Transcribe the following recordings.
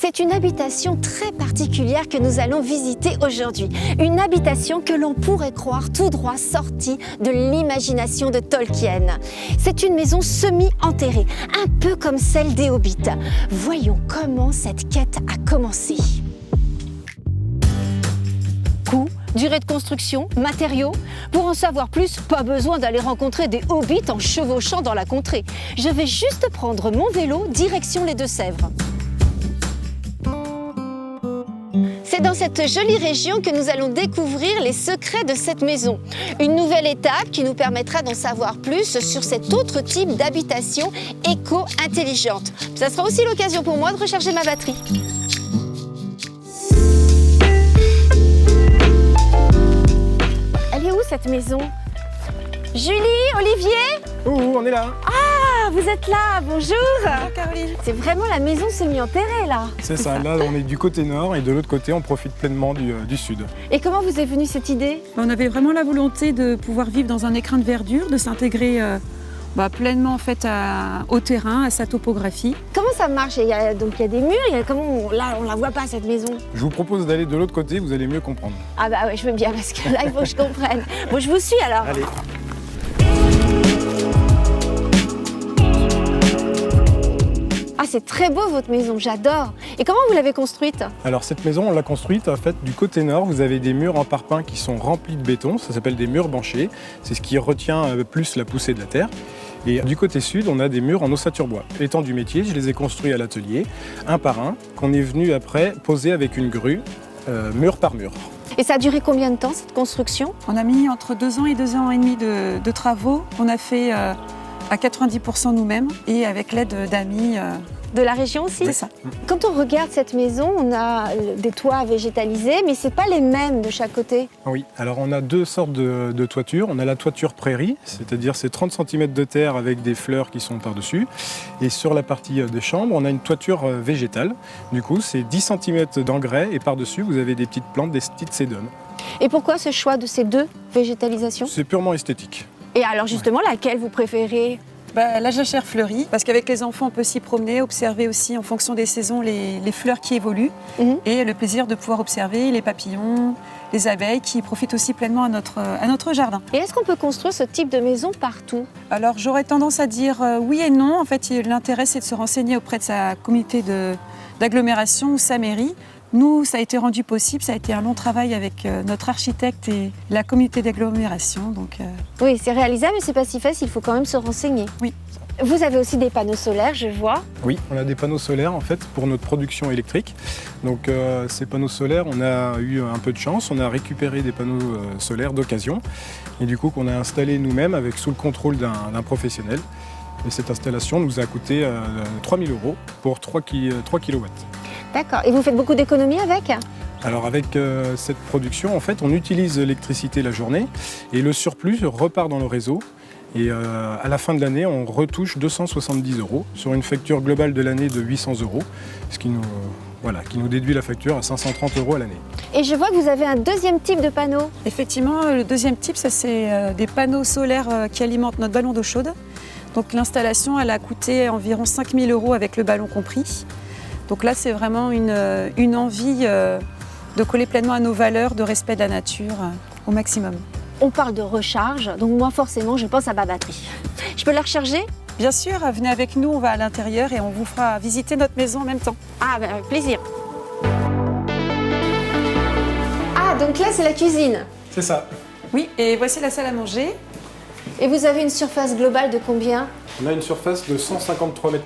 C'est une habitation très particulière que nous allons visiter aujourd'hui. Une habitation que l'on pourrait croire tout droit sortie de l'imagination de Tolkien. C'est une maison semi-enterrée, un peu comme celle des Hobbits. Voyons comment cette quête a commencé. Coût, durée de construction, matériaux. Pour en savoir plus, pas besoin d'aller rencontrer des hobbits en chevauchant dans la contrée. Je vais juste prendre mon vélo, direction les Deux-Sèvres. C'est dans cette jolie région que nous allons découvrir les secrets de cette maison. Une nouvelle étape qui nous permettra d'en savoir plus sur cet autre type d'habitation éco-intelligente. Ça sera aussi l'occasion pour moi de recharger ma batterie. Elle est où cette maison? Julie, Olivier? On est là. Ah, vous êtes là, bonjour. Bonjour Caroline. C'est vraiment la maison semi-enterrée là. C'est ça, là on est du côté nord et de l'autre côté on profite pleinement du sud. Et comment vous est venue cette idée? On avait vraiment la volonté de pouvoir vivre dans un écrin de verdure, de s'intégrer pleinement en fait au terrain, à sa topographie. Comment ça marche? Il y a des murs, là on la voit pas cette maison. Je vous propose d'aller de l'autre côté, vous allez mieux comprendre. Ah bah ouais, je veux bien parce que là il faut que je comprenne. Bon, je vous suis alors. Allez. Ah, c'est très beau votre maison, j'adore. Et comment vous l'avez construite? Alors cette maison on l'a construite en fait du côté nord, vous avez des murs en parpaing qui sont remplis de béton, ça s'appelle des murs banchés, c'est ce qui retient plus la poussée de la terre. Et du côté sud, on a des murs en ossature bois. Étant du métier, je les ai construits à l'atelier, un par un, qu'on est venu après poser avec une grue, mur par mur. Et ça a duré combien de temps cette construction? On a mis entre 2 ans et 2 ans et demi de travaux. On a fait à 90% nous-mêmes et avec l'aide d'amis. De la région aussi? C'est ça. Quand on regarde cette maison, on a des toits végétalisés, mais c'est pas les mêmes de chaque côté. Oui, alors on a deux sortes de toitures. On a la toiture prairie, c'est-à-dire c'est 30 cm de terre avec des fleurs qui sont par-dessus. Et sur la partie des chambres, on a une toiture végétale. Du coup, c'est 10 cm d'engrais et par-dessus, vous avez des petites plantes, des petites sédones. Et pourquoi ce choix de ces deux végétalisations? C'est purement esthétique. Et alors justement, laquelle vous préférez? La jachère fleurie, parce qu'avec les enfants on peut s'y promener, observer aussi en fonction des saisons les fleurs qui évoluent et le plaisir de pouvoir observer les papillons, les abeilles qui profitent aussi pleinement à notre jardin. Et est-ce qu'on peut construire ce type de maison partout? Alors j'aurais tendance à dire oui et non. En fait, l'intérêt c'est de se renseigner auprès de sa communauté d'agglomération ou sa mairie. Nous, ça a été rendu possible, ça a été un long travail avec notre architecte et la communauté d'agglomération. Oui, c'est réalisable, mais c'est pas si facile, il faut quand même se renseigner. Oui. Vous avez aussi des panneaux solaires, je vois. Oui, on a des panneaux solaires en fait pour notre production électrique. Donc ces panneaux solaires, on a eu un peu de chance, on a récupéré des panneaux solaires d'occasion et du coup qu'on a installé nous-mêmes avec sous le contrôle d'un professionnel. Et cette installation nous a coûté 3 000 € pour 3 kW. D'accord. Et vous faites beaucoup d'économies avec? Alors avec cette production, en fait, on utilise l'électricité la journée et le surplus repart dans le réseau. Et à la fin de l'année, on retouche 270 € sur une facture globale de l'année de 800 €, ce qui nous déduit la facture à 530 € à l'année. Et je vois que vous avez un deuxième type de panneau. Effectivement, le deuxième type, ça c'est des panneaux solaires qui alimentent notre ballon d'eau chaude. Donc l'installation, elle a coûté environ 5 000 € avec le ballon compris. Donc là, c'est vraiment une envie de coller pleinement à nos valeurs de respect de la nature au maximum. On parle de recharge, donc moi forcément, je pense à ma batterie. Je peux la recharger? Bien sûr, venez avec nous, on va à l'intérieur et on vous fera visiter notre maison en même temps. Ah, ben avec plaisir. Ah, donc là, c'est la cuisine. C'est ça. Oui, et voici la salle à manger. Et vous avez une surface globale de combien? On a une surface de 153 m².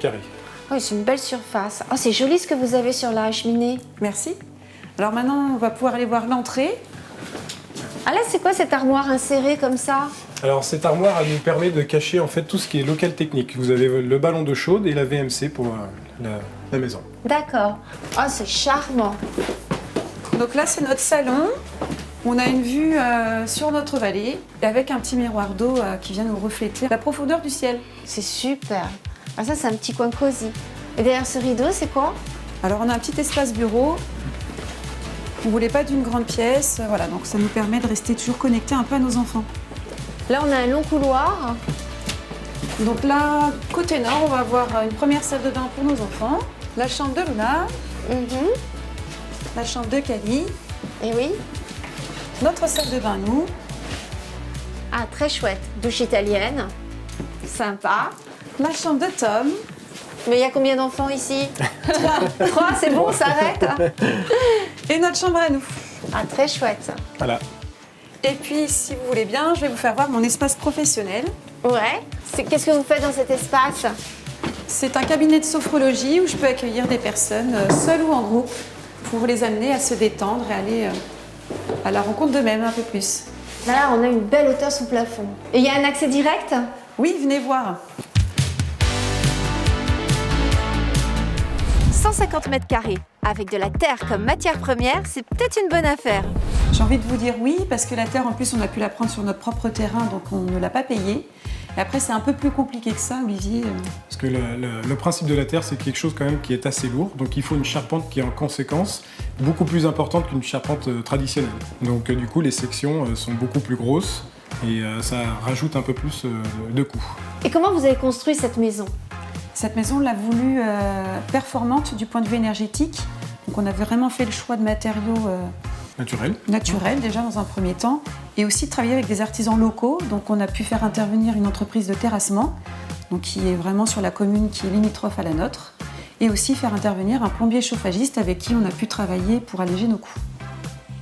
Oui, c'est une belle surface. Oh, c'est joli ce que vous avez sur la cheminée. Merci. Alors maintenant, on va pouvoir aller voir l'entrée. Ah là, c'est quoi cette armoire insérée comme ça? Alors cette armoire, elle nous permet de cacher en fait tout ce qui est local technique. Vous avez le ballon d'eau chaude et la VMC pour la maison. D'accord. Oh, c'est charmant. Donc là, c'est notre salon. On a une vue sur notre vallée avec un petit miroir d'eau qui vient nous refléter la profondeur du ciel. C'est super. Ah, ça, c'est un petit coin cosy. Et derrière ce rideau, c'est quoi? Alors, on a un petit espace bureau. On ne voulait pas d'une grande pièce. Voilà, donc ça nous permet de rester toujours connectés un peu à nos enfants. Là, on a un long couloir. Donc là, côté nord, on va avoir une première salle de bain pour nos enfants, la chambre de Luna la chambre de Cali, Et oui. notre salle de bain nous. Ah, très chouette. Douche italienne. Sympa. La chambre de Tom. Mais il y a combien d'enfants ici? 3, c'est bon, on s'arrête. Et notre chambre à nous. Ah, très chouette. Voilà. Et puis, si vous voulez bien, je vais vous faire voir mon espace professionnel. Ouais. Qu'est-ce que vous faites dans cet espace? C'est un cabinet de sophrologie où je peux accueillir des personnes seules ou en groupe pour les amener à se détendre et aller à la rencontre d'eux-mêmes un peu plus. Là, on a une belle hauteur sous plafond. Et il y a un accès direct? Oui, venez voir. 150 mètres carrés. Avec de la terre comme matière première, c'est peut-être une bonne affaire. J'ai envie de vous dire oui, parce que la terre, en plus, on a pu la prendre sur notre propre terrain, donc on ne l'a pas payée. Et après, c'est un peu plus compliqué que ça, Olivier. Parce que le principe de la terre, c'est quelque chose quand même qui est assez lourd. Donc il faut une charpente qui est en conséquence beaucoup plus importante qu'une charpente traditionnelle. Donc du coup, les sections sont beaucoup plus grosses et ça rajoute un peu plus de coût. Et comment vous avez construit cette maison? Cette maison, on l'a voulu performante du point de vue énergétique. Donc on avait vraiment fait le choix de matériaux naturels déjà dans un premier temps. Et aussi de travailler avec des artisans locaux. Donc on a pu faire intervenir une entreprise de terrassement, donc qui est vraiment sur la commune qui est limitrophe à la nôtre. Et aussi faire intervenir un plombier chauffagiste avec qui on a pu travailler pour alléger nos coûts.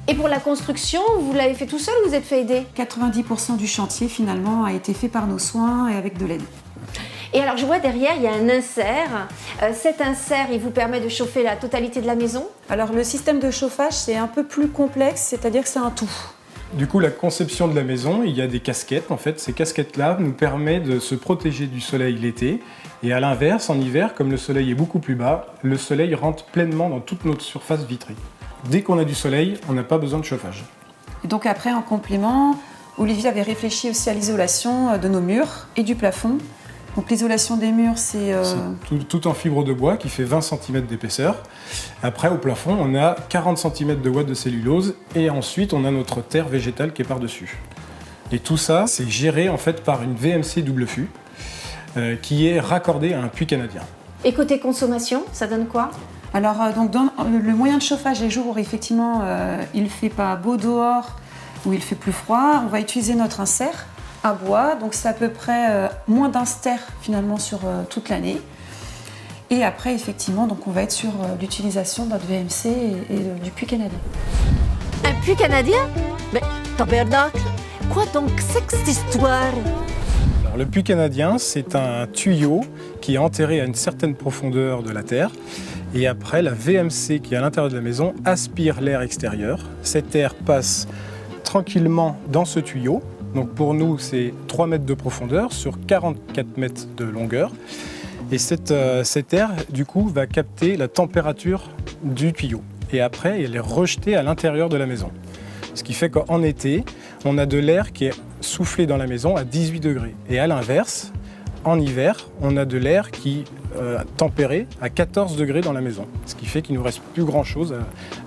Et pour la construction, vous l'avez fait tout seul ou vous êtes fait aider? 90% du chantier finalement a été fait par nos soins et avec de l'aide. Et alors je vois derrière, il y a un insert. Cet insert, il vous permet de chauffer la totalité de la maison? Alors le système de chauffage, c'est un peu plus complexe, c'est-à-dire que c'est un tout. Du coup, la conception de la maison, il y a des casquettes. En fait, ces casquettes-là nous permettent de se protéger du soleil l'été. Et à l'inverse, en hiver, comme le soleil est beaucoup plus bas, le soleil rentre pleinement dans toute notre surface vitrée. Dès qu'on a du soleil, on n'a pas besoin de chauffage. Et donc après, en complément, Olivier avait réfléchi aussi à l'isolation de nos murs et du plafond. Donc l'isolation des murs, c'est... Tout en fibre de bois qui fait 20 cm d'épaisseur. Après, au plafond, on a 40 cm de ouate de cellulose et ensuite, on a notre terre végétale qui est par-dessus. Et tout ça, c'est géré en fait par une VMC double fût qui est raccordée à un puits canadien. Et côté consommation, ça donne quoi? Alors, donc dans le moyen de chauffage les jours où effectivement il ne fait pas beau dehors ou il fait plus froid, on va utiliser notre insert à bois, donc c'est à peu près moins d'un ster finalement sur toute l'année. Et après, effectivement, donc on va être sur l'utilisation de notre VMC et du puits canadien. Un puits canadien? Mais tabernacle, quoi donc c'est que cette histoire? Alors, le puits canadien, c'est un tuyau qui est enterré à une certaine profondeur de la terre. Et après, la VMC qui est à l'intérieur de la maison aspire l'air extérieur. Cet air passe tranquillement dans ce tuyau. Donc pour nous, c'est 3 mètres de profondeur sur 44 mètres de longueur. Et cet air, du coup, va capter la température du tuyau. Et après, elle est rejetée à l'intérieur de la maison. Ce qui fait qu'en été, on a de l'air qui est soufflé dans la maison à 18 degrés. Et à l'inverse, en hiver, on a de l'air qui tempéré à 14 degrés dans la maison. Ce qui fait qu'il ne nous reste plus grand-chose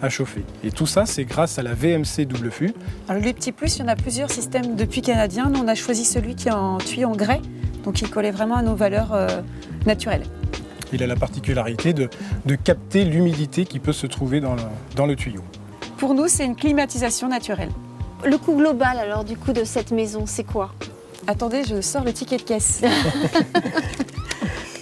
à chauffer. Et tout ça, c'est grâce à la VMC double fût. Alors le petit plus, il y en a plusieurs systèmes de puits canadiens. Nous, on a choisi celui qui est en tuyau en grès, donc il collait vraiment à nos valeurs naturelles. Il a la particularité de capter l'humidité qui peut se trouver dans le tuyau. Pour nous, c'est une climatisation naturelle. Le coût global alors du coup de cette maison, c'est quoi? Attendez, je sors le ticket de caisse.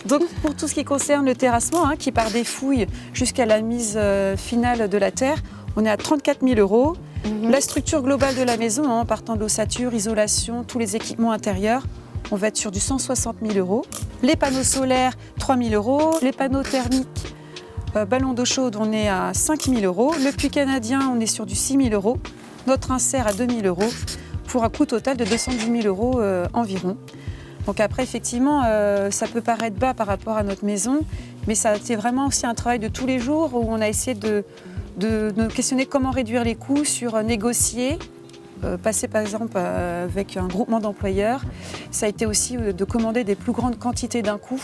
Donc pour tout ce qui concerne le terrassement, qui part des fouilles jusqu'à la mise finale de la terre, on est à 34 000 €. La structure globale de la maison, en partant de l'ossature, isolation, tous les équipements intérieurs, on va être sur du 160 000 €. Les panneaux solaires, 3 000 €. Les panneaux thermiques, ballon d'eau chaude, on est à 5 000 €. Le puits canadien, on est sur du 6 000 €. Notre insert à 2 000 € pour un coût total de 210 000 € environ. Donc après, effectivement, ça peut paraître bas par rapport à notre maison, mais ça a été vraiment aussi un travail de tous les jours où on a essayé de nous questionner comment réduire les coûts, sur négocier, passer par exemple avec un groupement d'employeurs. Ça a été aussi de commander des plus grandes quantités d'un coup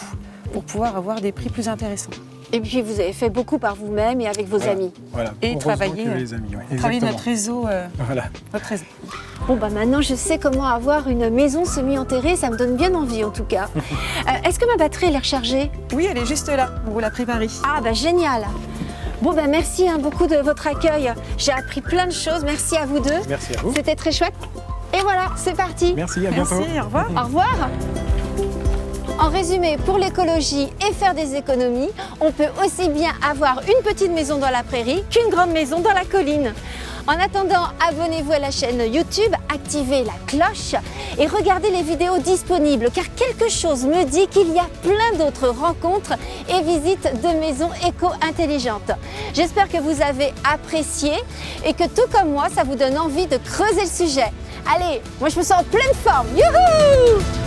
pour pouvoir avoir des prix plus intéressants. Et puis vous avez fait beaucoup par vous-même et avec vos amis. Voilà. Et travailler notre réseau. Voilà. Notre réseau. Bon bah maintenant je sais comment avoir une maison semi-enterrée, ça me donne bien envie en tout cas. Est-ce que ma batterie elle est rechargée? Oui, elle est juste là, on vous l'a préparée. Ah bah génial. Bon, ben merci beaucoup de votre accueil. J'ai appris plein de choses. Merci à vous deux. Merci à vous. C'était très chouette. Et voilà, c'est parti. Merci, à bientôt. Merci, au revoir. Au revoir. En résumé, pour l'écologie et faire des économies, on peut aussi bien avoir une petite maison dans la prairie qu'une grande maison dans la colline. En attendant, abonnez-vous à la chaîne YouTube, activez la cloche et regardez les vidéos disponibles car quelque chose me dit qu'il y a plein d'autres rencontres et visites de maisons éco-intelligentes. J'espère que vous avez apprécié et que tout comme moi, ça vous donne envie de creuser le sujet. Allez, moi je me sens en pleine forme. Youhou!